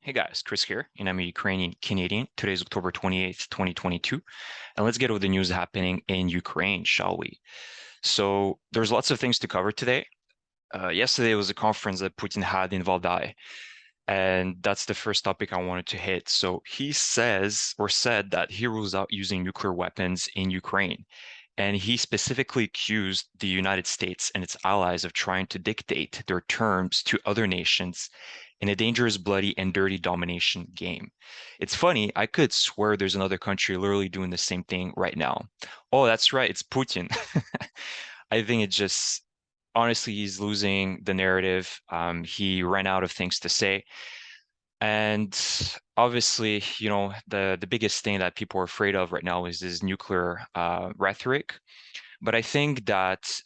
Hey guys, Chris here, and I'm a Ukrainian Canadian. Today is October 28th, 2022, and let's get over the news happening in Ukraine, shall we? So there's lots of things to cover today. Yesterday was a conference that Putin had in Valdai, and that's the first topic I wanted to hit. So he says or said that he rules out using nuclear weapons in Ukraine. And he specifically accused the United States and its allies of trying to dictate their terms to other nations in a dangerous, bloody, and dirty domination game. It's funny, I could swear there's another country literally doing the same thing right now. Oh, that's right, it's Putin. I think it just honestly, he's losing the narrative. He ran out of things to say. And obviously, the biggest thing that people are afraid of right now is this nuclear rhetoric. But I think that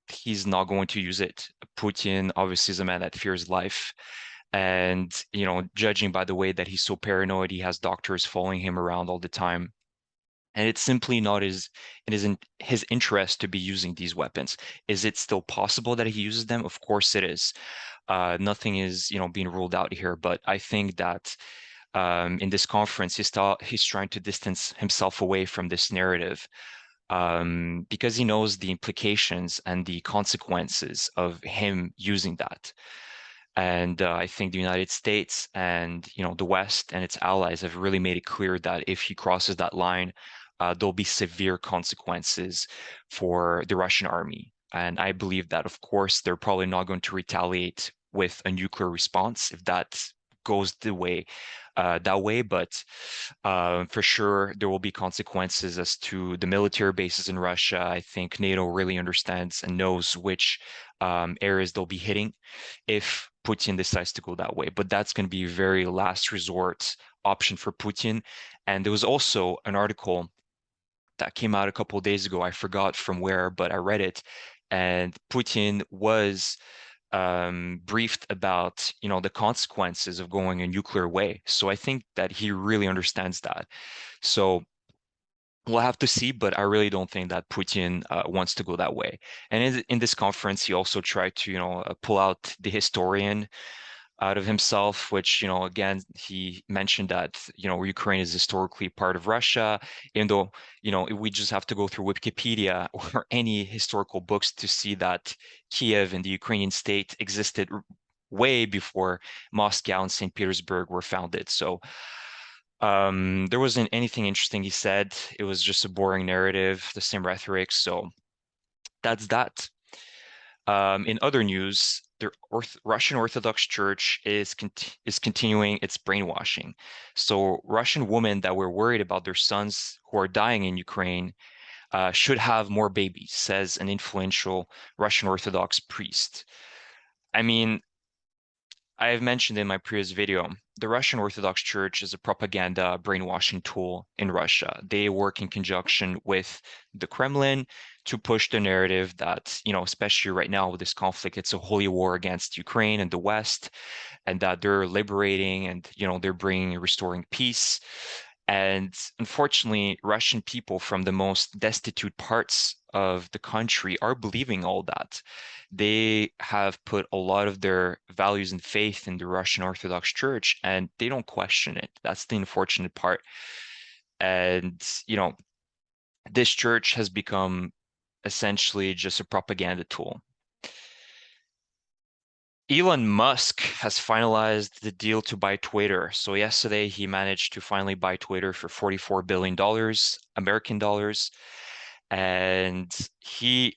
he's not going to use it. Putin obviously is a man that fears life. And, judging by the way that he's so paranoid, he has doctors following him around all the time. And it's simply not in his interest to be using these weapons. Is it still possible that he uses them? Of course it is. Nothing is, being ruled out here. But I think that in this conference, he's trying to distance himself away from this narrative because he knows the implications and the consequences of him using that. And I think the United States and the West and its allies have really made it clear that if he crosses that line, there'll be severe consequences for the Russian army. And I believe that, of course, they're probably not going to retaliate with a nuclear response if that goes that way. But for sure, there will be consequences as to the military bases in Russia. I think NATO really understands and knows which areas they'll be hitting if Putin decides to go that way. But that's going to be a very last resort option for Putin. And there was also an article that came out a couple of days ago. I forgot from where, but I read it. And Putin was briefed about, the consequences of going a nuclear way. So I think that he really understands that. So we'll have to see, but I really don't think that Putin wants to go that way. And in this conference, he also tried to, pull out the historian out of himself, which, again, he mentioned that, Ukraine is historically part of Russia, even though, we just have to go through Wikipedia or any historical books to see that Kiev and the Ukrainian state existed way before Moscow and St. Petersburg were founded. So there wasn't anything interesting he said. It was just a boring narrative, the same rhetoric. So that's that. In other news, the Russian Orthodox Church is continuing its brainwashing. So Russian women that were worried about their sons who are dying in Ukraine should have more babies, says an influential Russian Orthodox priest. I mean, I have mentioned in my previous video, the Russian Orthodox Church is a propaganda brainwashing tool in Russia. They work in conjunction with the Kremlin to push the narrative that, especially right now with this conflict, it's a holy war against Ukraine and the West, and that they're liberating and, they're restoring peace. And unfortunately, Russian people from the most destitute parts of the country are believing all that. They have put a lot of their values and faith in the Russian Orthodox Church, and they don't question it. That's the unfortunate part. And, this church has become essentially just a propaganda tool. Elon Musk has finalized the deal to buy Twitter. So yesterday he managed to finally buy Twitter for $44 billion American dollars. And he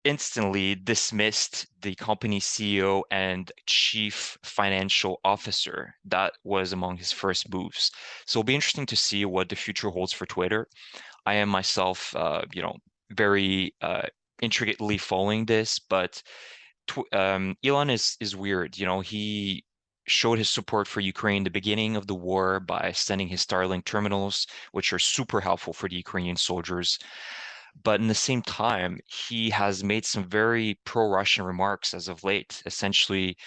instantly dismissed the company's CEO and chief financial officer. That was among his first moves. So it'll be interesting to see what the future holds for Twitter. I am myself, very intricately following this, but Elon is weird. He showed his support for Ukraine in the beginning of the war by sending his Starlink terminals, which are super helpful for the Ukrainian soldiers. But in the same time, he has made some very pro-Russian remarks as of late, essentially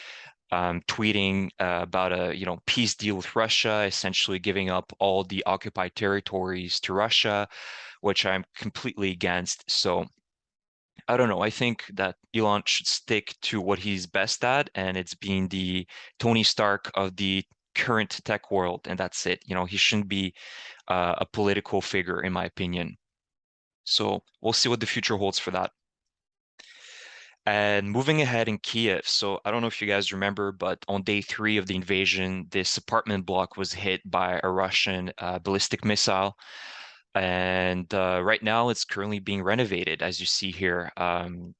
tweeting about a peace deal with Russia, essentially giving up all the occupied territories to Russia, which I'm completely against. So I don't know. I think that Elon should stick to what he's best at, and it's being the Tony Stark of the current tech world, and that's it. He shouldn't be a political figure, in my opinion. So we'll see what the future holds for that. And moving ahead in Kiev, so I don't know if you guys remember, but on day 3 of the invasion, this apartment block was hit by a Russian ballistic missile. And right now it's currently being renovated, as you see here. And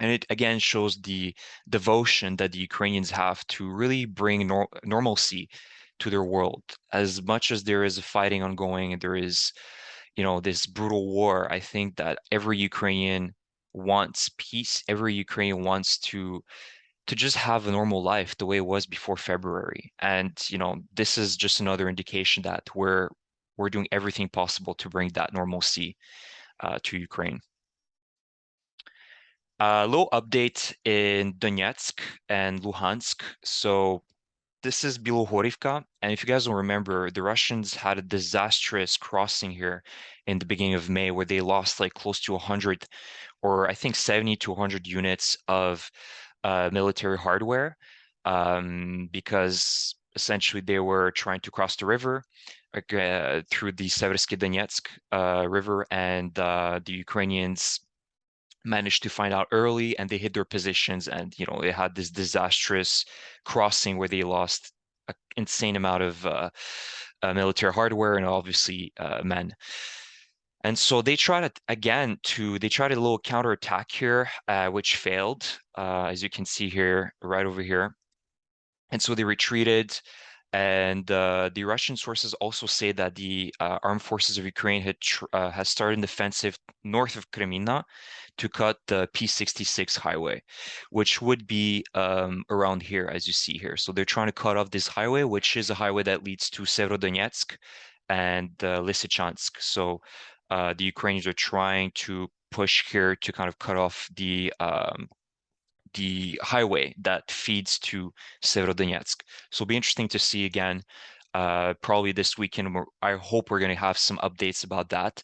it again shows the devotion that the Ukrainians have to really bring normalcy to their world. As much as there is a fighting ongoing and there is, this brutal war, I think that every Ukrainian wants peace. Every Ukrainian wants to just have a normal life the way it was before February. And, this is just another indication that we're doing everything possible to bring that normalcy to Ukraine. A little update in Donetsk and Luhansk. So this is Bilohorivka, and if you guys don't remember, the Russians had a disastrous crossing here in the beginning of May where they lost like close to 100 or I think 70 to 100 units of military hardware because essentially they were trying to cross the river through the Seversky Donetsk river, and the Ukrainians managed to find out early and they hid their positions, and they had this disastrous crossing where they lost an insane amount of military hardware and obviously men. And so they tried it again they tried a little counterattack here, which failed, as you can see here, right over here. And so they retreated. And the Russian sources also say that the armed forces of Ukraine has started an offensive north of Kreminna to cut the P66 highway, which would be around here, as you see here. So they're trying to cut off this highway, which is a highway that leads to Severodonetsk and Lysychansk. So the Ukrainians are trying to push here to kind of cut off the highway that feeds to Severodonetsk. So it'll be interesting to see again, probably this weekend. I hope we're going to have some updates about that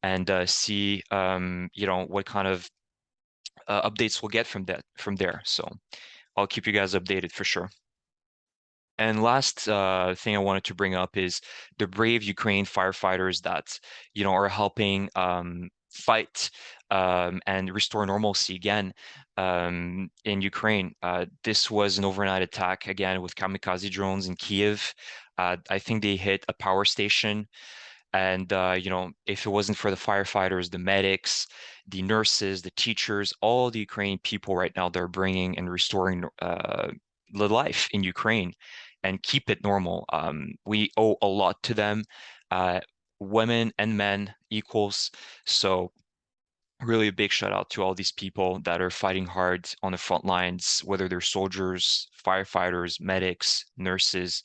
and see, what kind of updates we'll get from there. So I'll keep you guys updated for sure. And last thing I wanted to bring up is the brave Ukraine firefighters that are helping fight and restore normalcy again in Ukraine. This was an overnight attack again with kamikaze drones in Kiev. I think they hit a power station. And if it wasn't for the firefighters, the medics, the nurses, the teachers, all the Ukrainian people right now, they're bringing and restoring the life in Ukraine and keep it normal. We owe a lot to them. Uh, Women and men equals. So really a big shout out to all these people that are fighting hard on the front lines, whether they're soldiers, firefighters, medics, nurses.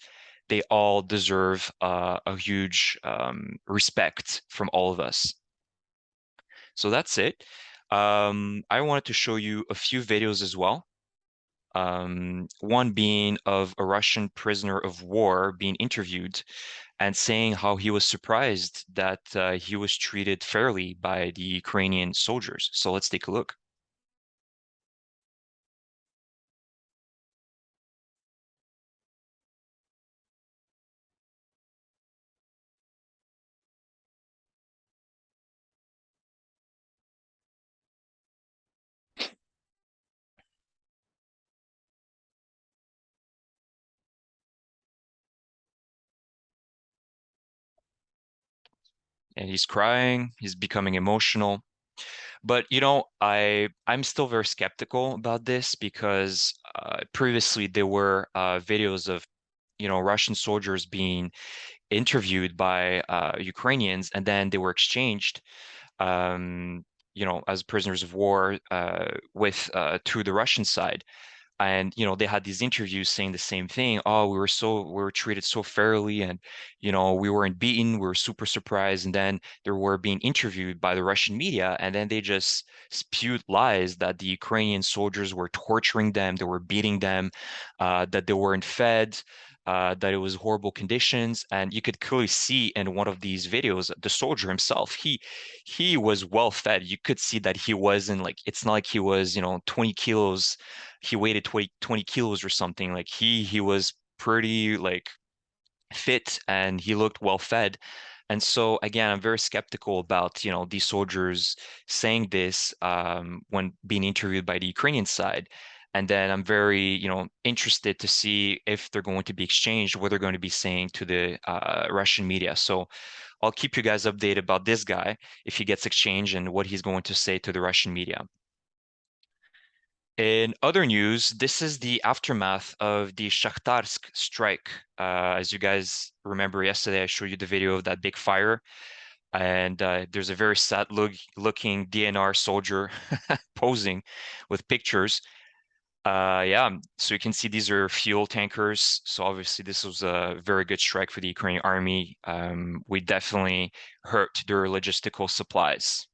They all deserve a huge respect from all of us. So that's it. I wanted to show you a few videos as well. One being of a Russian prisoner of war being interviewed and saying how he was surprised that he was treated fairly by the Ukrainian soldiers. So let's take a look. And he's crying, he's becoming emotional. But I'm still very skeptical about this because previously there were videos of Russian soldiers being interviewed by Ukrainians, and then they were exchanged, as prisoners of war with to the Russian side. And they had these interviews saying the same thing. Oh, we were treated so fairly, and we weren't beaten. We were super surprised. And then they were being interviewed by the Russian media, and then they just spewed lies that the Ukrainian soldiers were torturing them, they were beating them, that they weren't fed, that it was horrible conditions. And you could clearly see in one of these videos the soldier himself, he was well fed. You could see that he wasn't like, it's not like he was 20 kilos, he weighed 20 kilos or something. Like he was pretty like fit and he looked well fed. And so again, I'm very skeptical about, these soldiers saying this when being interviewed by the Ukrainian side. And then I'm very, interested to see if they're going to be exchanged, what they're going to be saying to the Russian media. So I'll keep you guys updated about this guy if he gets exchanged and what he's going to say to the Russian media. In other news, this is the aftermath of the Shakhtarsk strike. As you guys remember yesterday, I showed you the video of that big fire, and there's a very sad looking DNR soldier posing with pictures. Yeah, so you can see these are fuel tankers. So obviously this was a very good strike for the Ukrainian army. We definitely hurt their logistical supplies.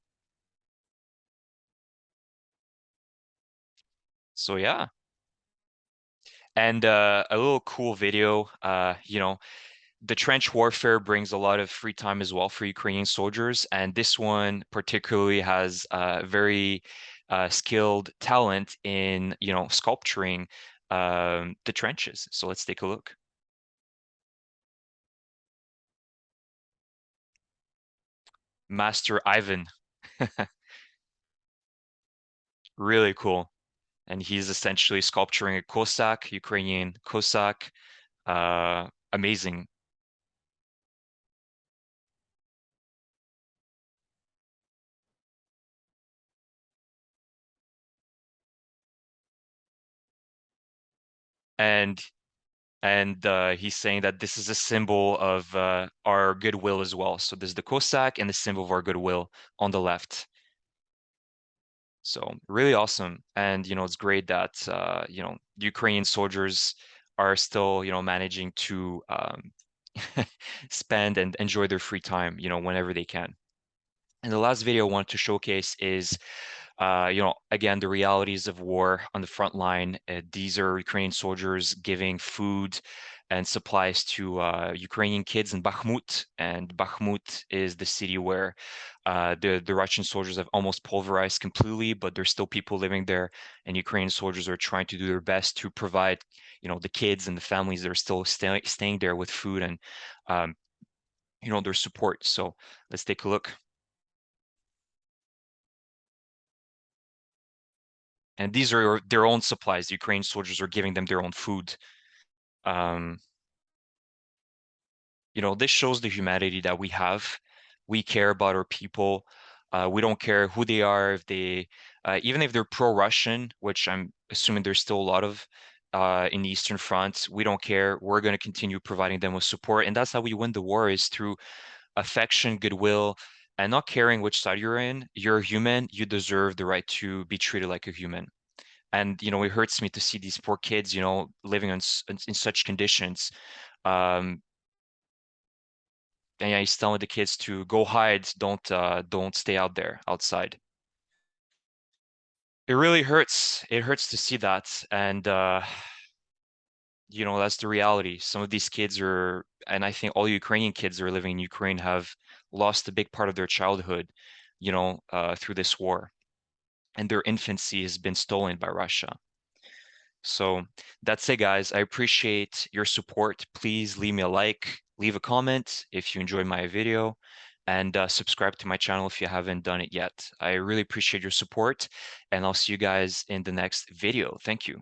So yeah. And a little cool video, the trench warfare brings a lot of free time as well for Ukrainian soldiers. And this one particularly has very skilled talent in, sculpturing the trenches. So let's take a look. Master Ivan, really cool. And he's essentially sculpturing a Cossack, Ukrainian Cossack. Amazing. And he's saying that this is a symbol of our goodwill as well. So there's the Cossack and the symbol of our goodwill on the left. So really awesome. And, it's great that, Ukrainian soldiers are still, managing to spend and enjoy their free time, whenever they can. And the last video I want to showcase is again, the realities of war on the front line. These are Ukrainian soldiers giving food and supplies to Ukrainian kids in Bakhmut. And Bakhmut is the city where the Russian soldiers have almost pulverized completely, but there's still people living there. And Ukrainian soldiers are trying to do their best to provide, the kids and the families that are still staying there with food and, their support. So let's take a look. And these are their own supplies. The Ukrainian soldiers are giving them their own food. Um, this shows the humanity that we have. We care about our people. We don't care who they are, if they, even if they're pro-Russian, which I'm assuming there's still a lot of in the Eastern Front. We don't care. We're going to continue providing them with support, and that's how we win the war, is through affection, goodwill, and not caring which side you're in. You're a human. You deserve the right to be treated like a human. And it hurts me to see these poor kids, living in such conditions. Um, and yeah, he's telling the kids to go hide, don't stay out there outside. It really hurts. It hurts to see that, and that's the reality. Some of these kids are, and I think all Ukrainian kids that are living in Ukraine have lost a big part of their childhood, through this war, and their infancy has been stolen by Russia. So that's it, guys. I appreciate your support. Please leave me a like, leave a comment if you enjoyed my video, and subscribe to my channel if you haven't done it yet. I really appreciate your support, and I'll see you guys in the next video. Thank you.